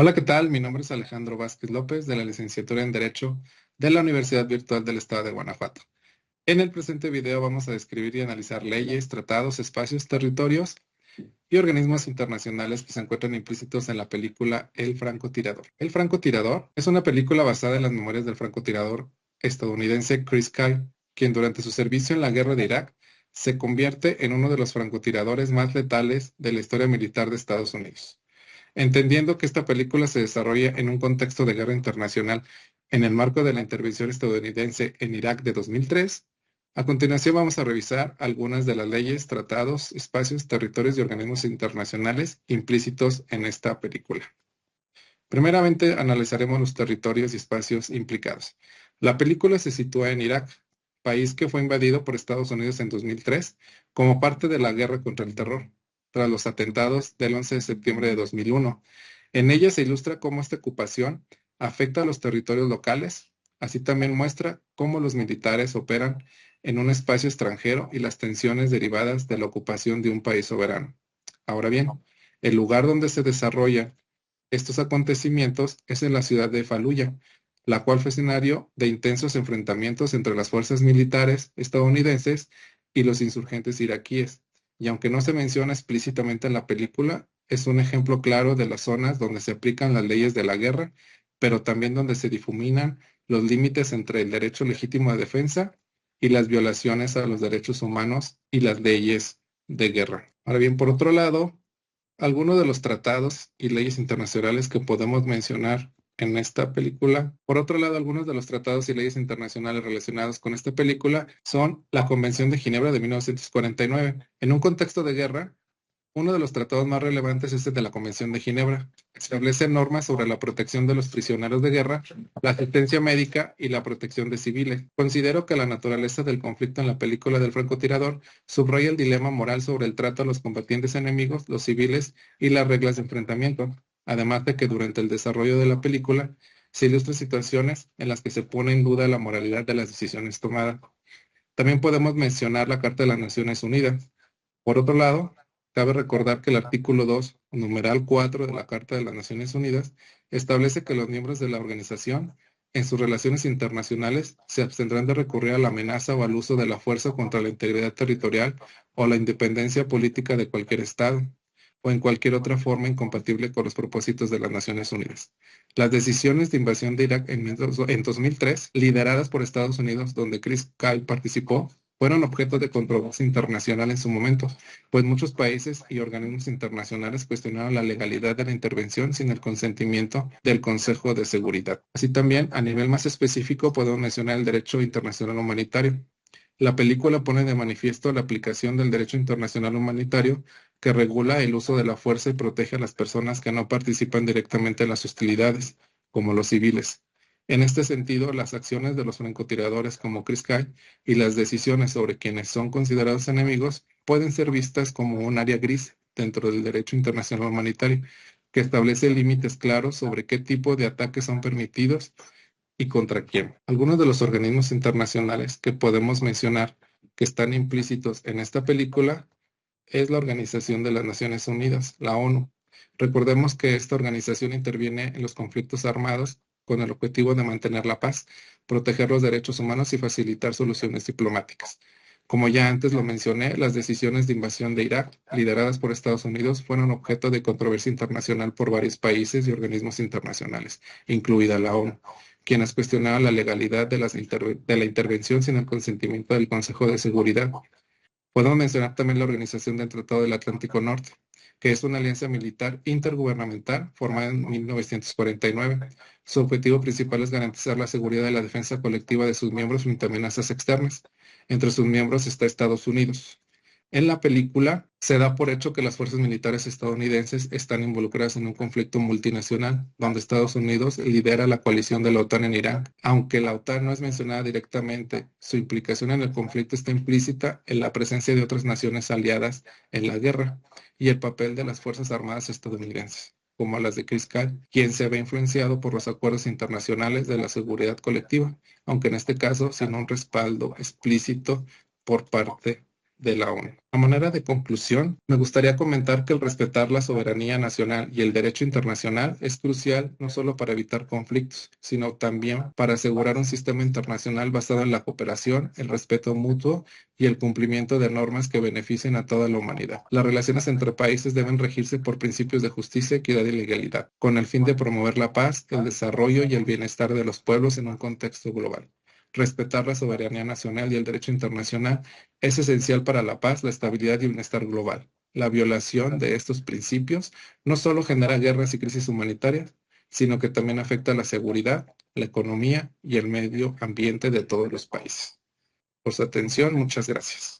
Hola, ¿qué tal? Mi nombre es Alejandro Vázquez López, de la licenciatura en Derecho de la Universidad Virtual del Estado de Guanajuato. En el presente video vamos a describir y analizar leyes, tratados, espacios, territorios y organismos internacionales que se encuentran implícitos en la película El francotirador. El francotirador es una película basada en las memorias del francotirador estadounidense Chris Kyle, quien durante su servicio en la guerra de Irak se convierte en uno de los francotiradores más letales de la historia militar de Estados Unidos. Entendiendo que esta película se desarrolla en un contexto de guerra internacional en el marco de la intervención estadounidense en Irak de 2003, a continuación vamos a revisar algunas de las leyes, tratados, espacios, territorios y organismos internacionales implícitos en esta película. Primeramente, analizaremos los territorios y espacios implicados. La película se sitúa en Irak, país que fue invadido por Estados Unidos en 2003 como parte de la guerra contra el terror, tras los atentados del 11 de septiembre de 2001. En ella se ilustra cómo esta ocupación afecta a los territorios locales, así también muestra cómo los militares operan en un espacio extranjero y las tensiones derivadas de la ocupación de un país soberano. Ahora bien, el lugar donde se desarrolla estos acontecimientos es en la ciudad de Faluya, la cual fue escenario de intensos enfrentamientos entre las fuerzas militares estadounidenses y los insurgentes iraquíes. Y aunque no se menciona explícitamente en la película, es un ejemplo claro de las zonas donde se aplican las leyes de la guerra, pero también donde se difuminan los límites entre el derecho legítimo de defensa y las violaciones a los derechos humanos y las leyes de guerra. Ahora bien, por otro lado, algunos de los tratados y leyes internacionales que podemos mencionar en esta película. Por otro lado, algunos de los tratados y leyes internacionales relacionados con esta película son la Convención de Ginebra de 1949. En un contexto de guerra, uno de los tratados más relevantes es el de la Convención de Ginebra. Establece normas sobre la protección de los prisioneros de guerra, la asistencia médica y la protección de civiles. Considero que la naturaleza del conflicto en la película del francotirador subraya el dilema moral sobre el trato a los combatientes enemigos, los civiles y las reglas de enfrentamiento. Además de que durante el desarrollo de la película se ilustran situaciones en las que se pone en duda la moralidad de las decisiones tomadas. También podemos mencionar la Carta de las Naciones Unidas. Por otro lado, cabe recordar que el artículo 2, numeral 4 de la Carta de las Naciones Unidas establece que los miembros de la organización, en sus relaciones internacionales, se abstendrán de recurrir a la amenaza o al uso de la fuerza contra la integridad territorial o la independencia política de cualquier Estado, o en cualquier otra forma incompatible con los propósitos de las Naciones Unidas. Las decisiones de invasión de Irak en 2003, lideradas por Estados Unidos, donde Chris Kyle participó, fueron objeto de controversia internacional en su momento, pues muchos países y organismos internacionales cuestionaron la legalidad de la intervención sin el consentimiento del Consejo de Seguridad. Así también, a nivel más específico, podemos mencionar el derecho internacional humanitario. La película pone de manifiesto la aplicación del derecho internacional humanitario que regula el uso de la fuerza y protege a las personas que no participan directamente en las hostilidades, como los civiles. En este sentido, las acciones de los francotiradores como Chris Kyle y las decisiones sobre quienes son considerados enemigos pueden ser vistas como un área gris dentro del derecho internacional humanitario, que establece límites claros sobre qué tipo de ataques son permitidos y contra quién. Algunos de los organismos internacionales que podemos mencionar que están implícitos en esta película es la Organización de las Naciones Unidas, la ONU. Recordemos que esta organización interviene en los conflictos armados con el objetivo de mantener la paz, proteger los derechos humanos y facilitar soluciones diplomáticas. Como ya antes lo mencioné, las decisiones de invasión de Irak, lideradas por Estados Unidos, fueron objeto de controversia internacional por varios países y organismos internacionales, incluida la ONU, quienes cuestionaban la legalidad de de la intervención sin el consentimiento del Consejo de Seguridad. Podemos mencionar también la Organización del Tratado del Atlántico Norte, que es una alianza militar intergubernamental formada en 1949. Su objetivo principal es garantizar la seguridad y la defensa colectiva de sus miembros frente a amenazas externas. Entre sus miembros está Estados Unidos. En la película se da por hecho que las fuerzas militares estadounidenses están involucradas en un conflicto multinacional, donde Estados Unidos lidera la coalición de la OTAN en Irak. Aunque la OTAN no es mencionada directamente, su implicación en el conflicto está implícita en la presencia de otras naciones aliadas en la guerra y el papel de las Fuerzas Armadas estadounidenses, como las de Chris Kyle, quien se ve influenciado por los acuerdos internacionales de la seguridad colectiva, aunque en este caso sin un respaldo explícito por parte de la ONU. A manera de conclusión, me gustaría comentar que el respetar la soberanía nacional y el derecho internacional es crucial no solo para evitar conflictos, sino también para asegurar un sistema internacional basado en la cooperación, el respeto mutuo y el cumplimiento de normas que beneficien a toda la humanidad. Las relaciones entre países deben regirse por principios de justicia, equidad y legalidad, con el fin de promover la paz, el desarrollo y el bienestar de los pueblos en un contexto global. Respetar la soberanía nacional y el derecho internacional es esencial para la paz, la estabilidad y el bienestar global. La violación de estos principios no solo genera guerras y crisis humanitarias, sino que también afecta la seguridad, la economía y el medio ambiente de todos los países. Por su atención, muchas gracias.